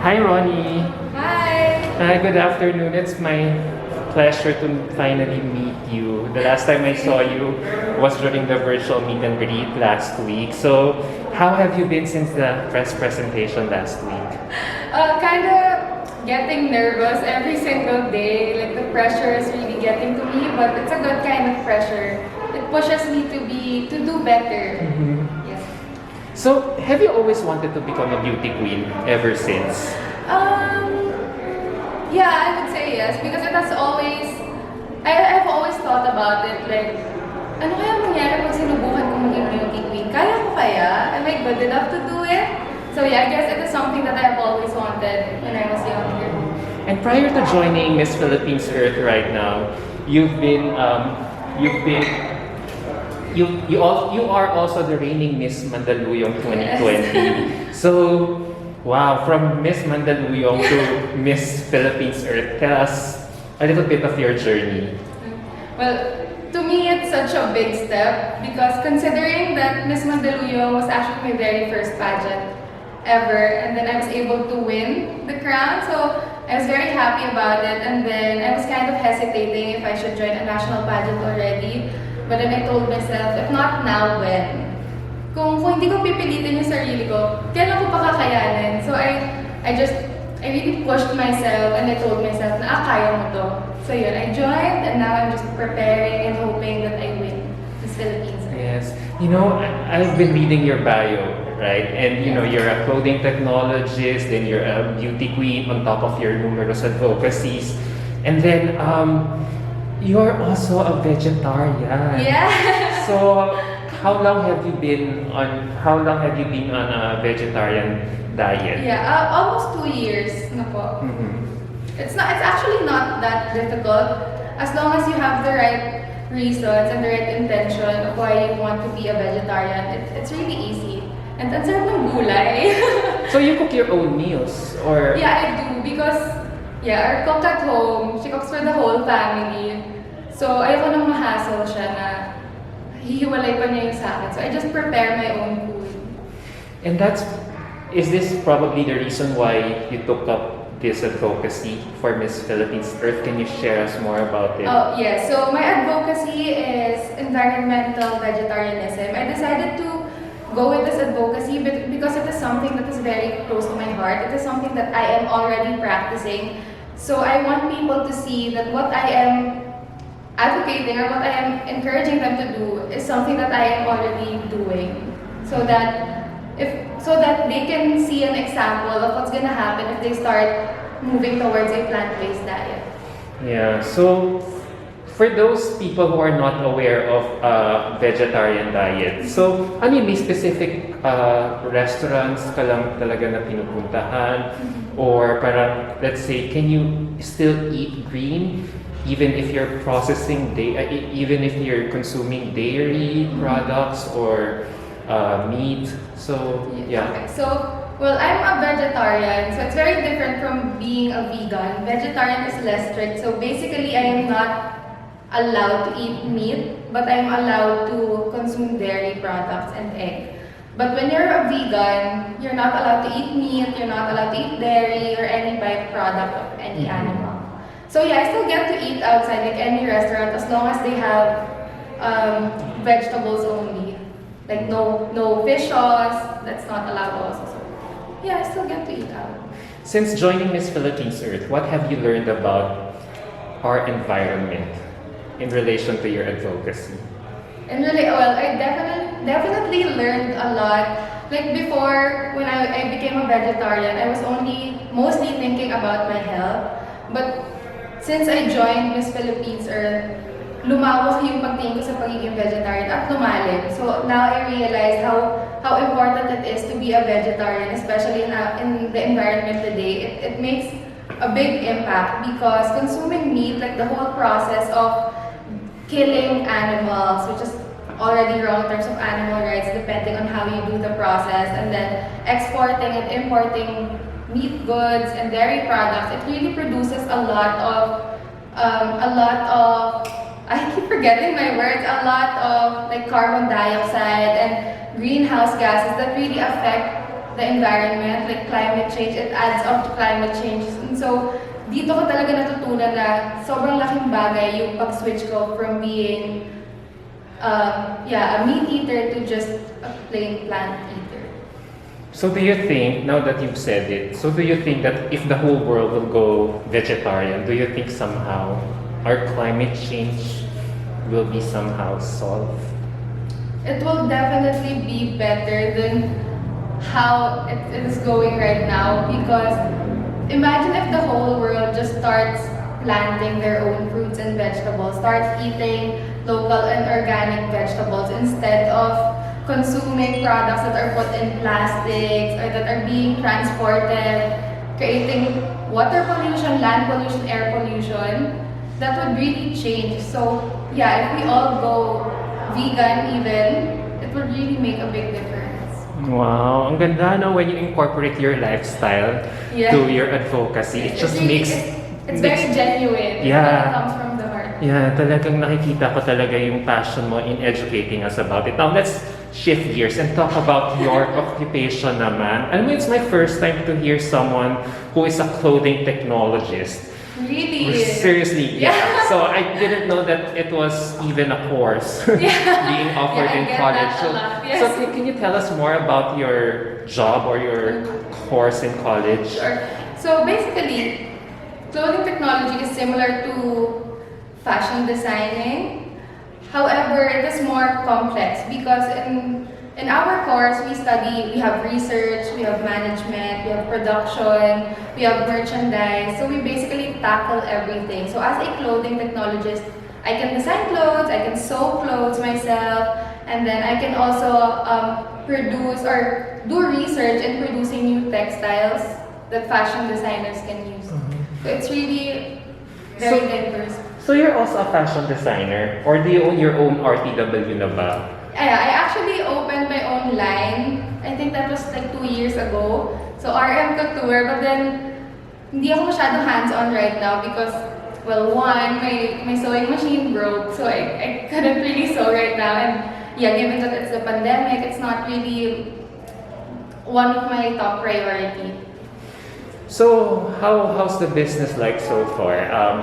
Hi, Ronnie. Hi! Hi, good afternoon. It's my pleasure to finally meet you. The last time I saw you was during the virtual meet and greet last week. So, how have you been since the press presentation last week? Kind of getting nervous every single day. Like the pressure is really getting to me, but it's a good kind of pressure. It pushes me to do better. Yes. So, have you always wanted to become a beauty queen ever since? Yeah, I would say yes because it has always. I've always thought about it. Like, ano kaya mangyari pag sinubukan ko maging beauty queen? Kaya ko kaya? Am I good enough to do it? So yeah, I guess it is something that I've always wanted when I was younger. And prior to joining Miss Philippines Earth right now, you are also the reigning Miss Mandaluyong 2020. So, wow, from Miss Mandaluyong to Miss Philippines Earth, tell us a little bit of your journey. Well, to me, it's such a big step because considering that Miss Mandaluyong was actually my very first pageant ever, and then I was able to win the crown, so I was very happy about it. And then I was kind of hesitating if I should join a national pageant already, but then I told myself, if not now, when? Kung hindi ko pipilitin yung sarili ko, kailan ko pa kakayanin? So I really pushed myself and I told myself na kaya mo to. So yun, I joined and now I'm just preparing and hoping that I win Miss Philippines. Yes. You know, I've been reading your bio, right? And you know, you're a clothing technologist, then you're a beauty queen on top of your numerous advocacies. And then you're also a vegetarian. Yeah. So how long have you been on a vegetarian diet? Yeah, almost 2 years na po. It's actually not that difficult as long as you have the right reasons and the right intention of why you want to be a vegetarian. It's really easy. And ang sarap ng gulay. So you cook your own meals or? Yeah, I do because our cook at home, she cooks for the whole family. So ayoko nang ma-hassle siya na hihiwalay pa niya yung sa akin. So I just prepare my own food. And is this probably the reason why you took up this advocacy for Miss Philippines Earth? Can you share us more about it? Oh, yeah. So my advocacy is environmental vegetarianism. I decided to go with this advocacy because it is something that is very close to my heart. It is something that I am already practicing. So I want people to see that what I am advocating or what I am encouraging them to do is something that I am already doing. So that they can see an example of what's gonna happen if they start moving towards a plant-based diet. Yeah, so for those people who are not aware of vegetarian diet, so ano yung may specific restaurants ka lang talaga na pinupuntahan? Or parang, let's say, can you still eat green even if you're even if you're consuming dairy products or meat? So, yeah. Okay. So, well, I'm a vegetarian, so it's very different from being a vegan. Vegetarian is less strict, so basically I am not allowed to eat meat, but I'm allowed to consume dairy products and egg. But when you're a vegan, you're not allowed to eat meat, you're not allowed to eat dairy or any byproduct of any animal. So yeah, I still get to eat outside like any restaurant as long as they have vegetables only. Like no fish sauce, that's not allowed also. So yeah, I still get to eat out. Since joining Miss Philippines Earth, what have you learned about our environment in relation to your advocacy? And really, well, I definitely learned a lot. Like before, when I became a vegetarian, I was mostly thinking about my health. But since I joined Miss Philippines Earth, lumawak yung pagtingin ko sa pagiging vegetarian at lumalim. So now I realize how important it is to be a vegetarian, especially in the environment today. It makes a big impact because consuming meat, like the whole process of killing animals, which is already wrong in terms of animal rights, depending on how you do the process, and then exporting and importing meat goods and dairy products, it really produces a lot of I keep forgetting my words, a lot of like carbon dioxide and greenhouse gases that really affect the environment, like climate change, it adds up to climate change. And so, dito ko talaga natutunan na sobrang laking bagay yung pag-switch ko from being a meat eater to just a plain plant eater. So do you think, now that you've said it, so do you think that if the whole world will go vegetarian, do you think somehow our climate change will be somehow solved? It will definitely be better than how it is going right now, because imagine if the whole world just starts planting their own fruits and vegetables, starts eating local and organic vegetables instead of consuming products that are put in plastics or that are being transported, creating water pollution, land pollution, air pollution. That would really change. So yeah, if we all go vegan even, it would really make a big difference. Wow, ang ganda no when you incorporate your lifestyle to your advocacy. It just really, makes it's very genuine. Yeah. It comes from the heart. Yeah, talagang nakikita ko talaga yung passion mo in educating us about it. Now, let's shift gears and talk about your occupation naman. I mean, it's my first time to hear someone who is a clothing technologist. Really? Seriously, yeah. So I didn't know that it was even a course being offered I in get college. that a lot, yes. So can you tell us more about your job or your course in college? Sure. So basically, clothing technology is similar to fashion designing. However, it is more complex because in our course, we have research, we have management, we have production, we have merchandise. So we basically tackle everything. So as a clothing technologist, I can design clothes, I can sew clothes myself, and then I can also produce or do research in producing new textiles that fashion designers can use. So it's really very diverse. So you're also a fashion designer, or do you own your own RTW na ba? I actually opened my own line. I think that was like 2 years ago. So RM Couture, but then hindi ako masyado hands-on right now because, well, one, my sewing machine broke, so I couldn't really sew right now. And yeah, given that it's the pandemic, it's not really one of my top priority. So, how's the business like so far?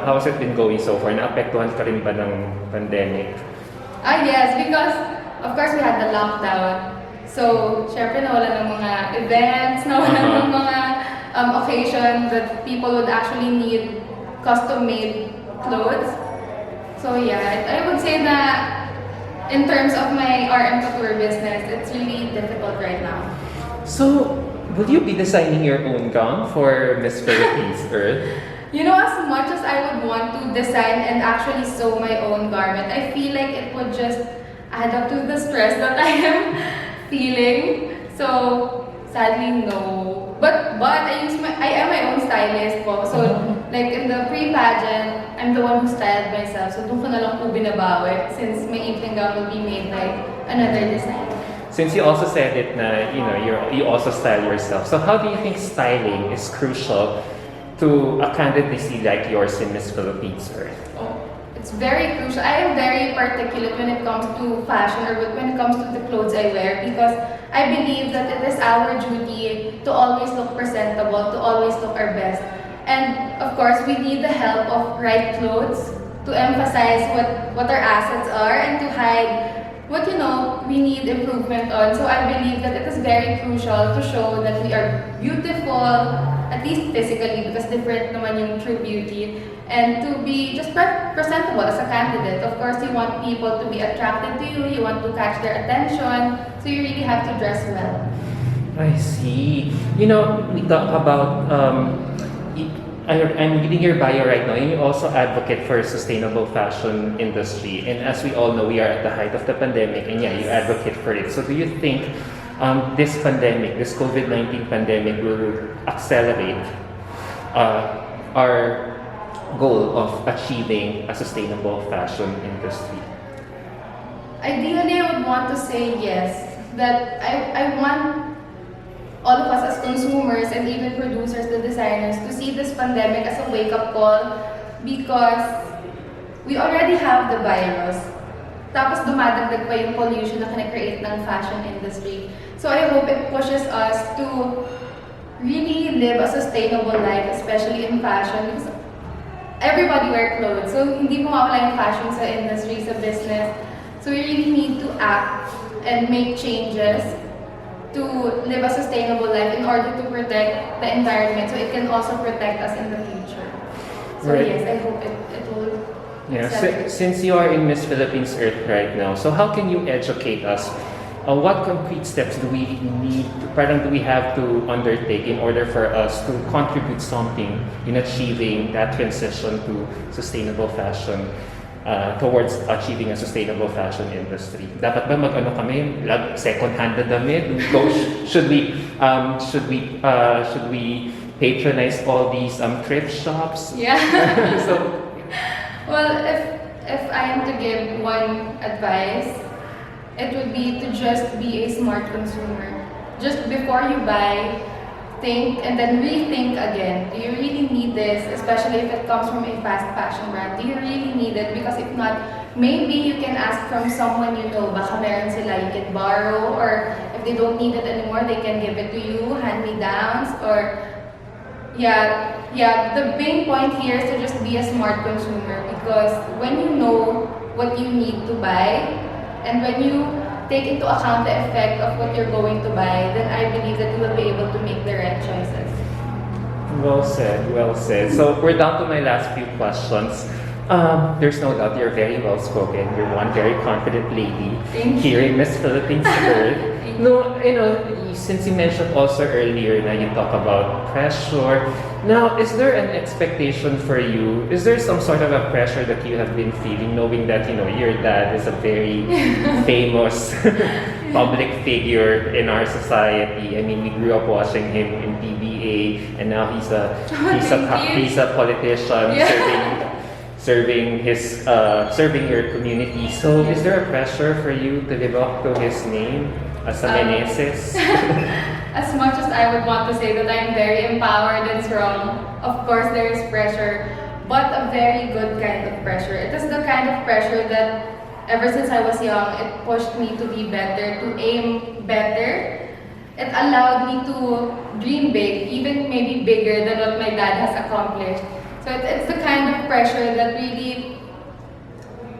How has it been going so far? Naapektuhan ka rin ba ng pandemic? Yes, because of course we had the lockdown. So, syempre nawala ng mga events, nawala ng mga occasion that people would actually need custom-made clothes. So yeah, I would say that in terms of my RM Couture business, it's really difficult right now. So, will you be designing your own gown for Miss Philippines Earth? You know, as much as I would want to design and actually sew my own garment, I feel like it would just add up to the stress that I am feeling. So, sadly, no. But I am my own stylist po. So, like in the pre-pageant, I'm the one who styled myself. So, doon ko na lang po binabawi since my evening gown will be made by another designer. Since you also said it na, you also style yourself. So how do you think styling is crucial to a candidacy like yours in Miss Philippines Earth? Oh, it's very crucial. I am very particular when it comes to fashion or when it comes to the clothes I wear because I believe that it is our duty to always look presentable, to always look our best. And of course, we need the help of right clothes to emphasize what our assets are and to hide what we need improvement on. So I believe that it is very crucial to show that we are beautiful, at least physically, because different naman yung true beauty, and to be just presentable as a candidate. Of course, you want people to be attracted to you, you want to catch their attention, so you really have to dress well. I see. We talk about I'm reading your bio right now, and you also advocate for a sustainable fashion industry. And as we all know, we are at the height of the pandemic, and yeah, you advocate for it. So do you think this pandemic, this COVID-19 pandemic will accelerate our goal of achieving a sustainable fashion industry? Ideally, I would want to say yes. That I want all of us as consumers and even producers, the designers, to see this pandemic as a wake-up call because we already have the virus. Tapos dumadagdag pa yung pollution na kina-create ng fashion industry. So I hope it pushes us to really live a sustainable life, especially in fashion. Because everybody wear clothes. So hindi mawawala yung fashion sa industry, sa business. So we really need to act and make changes to live a sustainable life in order to protect the environment so it can also protect us in the future. So Right. yes, I hope it will. Yeah, accept it. since you are in Miss Philippines Earth right now, so how can you educate us? What concrete steps do we need, parang do we have to undertake in order for us to contribute something in achieving that transition to sustainable fashion, towards achieving a sustainable fashion industry? Dapat ba mag-ano kami, second-hand na damit? Should we patronize all these thrift shops? Yeah. So, Well, if I am to give one advice, it would be to just be a smart consumer. Just before you buy, think and then rethink again. Do you really need this? Especially if it comes from a fast fashion brand. Do you really need it? Because if not, maybe you can ask from someone you know. Baka meron sila you can borrow, or if they don't need it anymore, they can give it to you, hand-me-downs, or the main point here is to just be a smart consumer, because when you know what you need to buy and when you take into account the effect of what you're going to buy, then I believe that you will be able to make the right choices. well said, well said. So we're down to my last few questions. There's no doubt you're very well spoken. You're one very confident lady Thank here in Miss Philippines Earth. No, since you mentioned also earlier na you talk about pressure. Now, is there an expectation for you? Is there some sort of a pressure that you have been feeling, knowing that your dad is a very famous public figure in our society? I mean, we grew up watching him in PBA, and now he's a politician serving your community. So, is there a pressure for you to live up to his name as a Meneses? As much as I would want to say that I'm very empowered and strong, of course there is pressure, but a very good kind of pressure. It is the kind of pressure that ever since I was young, it pushed me to be better, to aim better. It allowed me to dream big, even maybe bigger than what my dad has accomplished. So it's the kind of pressure that really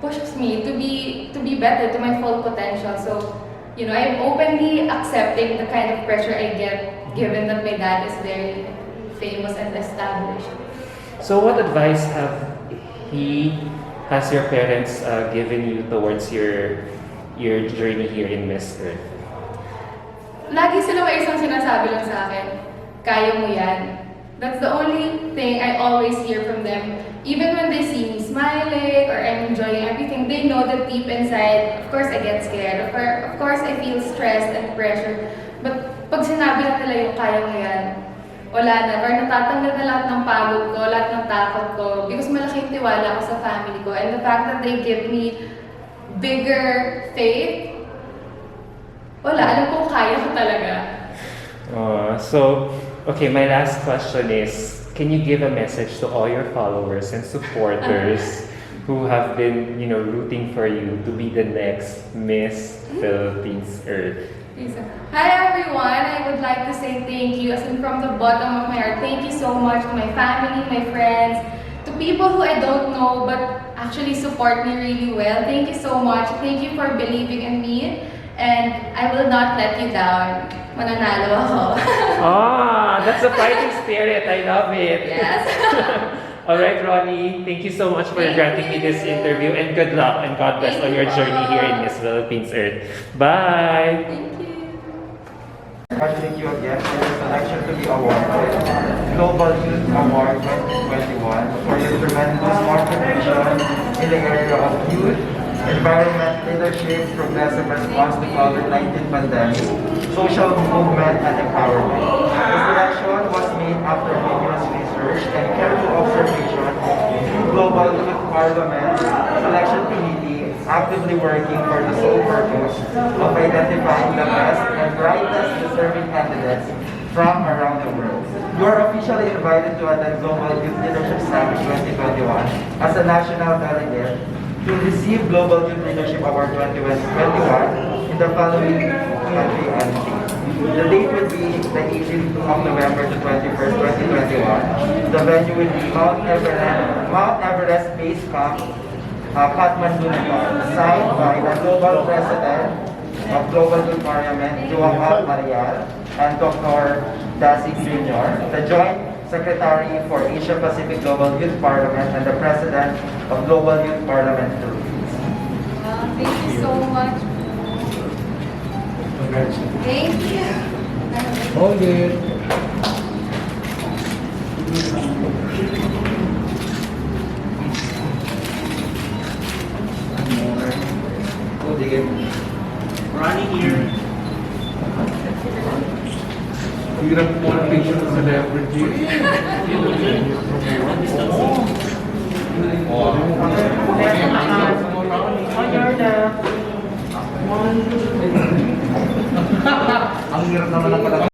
pushes me to be better, to my full potential. So, I'm openly accepting the kind of pressure I get, given that my dad is very famous and established. So what advice has your parents given you towards your journey here in Miss Earth? Lagi sila may isang sinasabi lang sa akin, kaya mo yan. That's the only thing I always hear from them. Even when they see me smiling or I'm enjoying everything, they know that deep inside, of course I get scared. Of course I feel stressed and pressure. But pag sinabi na nila yung kaya mo yan, wala na. Or natatanggal na lahat ng pagod ko, lahat ng takot ko. Because malaking tiwala ko sa family ko. And the fact that they give me bigger faith, wala. Alam kong kaya ko talaga. Okay, my last question is, can you give a message to all your followers and supporters who have been, rooting for you to be the next Miss Philippines Earth? Hi everyone, I would like to say thank you, as in from the bottom of my heart. Thank you so much to my family, my friends, to people who I don't know but actually support me really well. Thank you so much. Thank you for believing in me, and I will not let you down. Mananalo ako. That's a fighting spirit. I love it. Yes. All right, Ronnie, thank you so much for granting me this interview, and good luck and God bless on your journey here in Miss Philippines Earth. Bye. Thank you. Thank you again for your selection to be awarded Global Youth Award 2021 for your tremendous contribution in the area of youth, environment, leadership, progressive response to COVID-19 pandemic, social movement, and empowerment. The selection was made after rigorous research and careful observation through Global Youth Parliament Selection Committee, actively working for the sole purpose of identifying the best and brightest deserving candidates from around the world. You are officially invited to attend Global Youth Leadership Summit 2021 as a national delegate to receive Global Youth Leadership Award 2021 in the following country and state. The date would be the 18th of November to 21st, 2021. The venue will be Mount Everest Base Camp, Kathmandu, Nepal. Signed by the Global President of Global Youth Parliament, Joachim Marial, and Dr. Dasig Jr., the Joint Secretary for Asia Pacific Global Youth Parliament, and the President of Global Youth Parliament Philippines. Thank you so much. Thank you. All good. RONI here. Hirap mo ang picture ng celebrity. On your left. Ang hirap naman ang pala.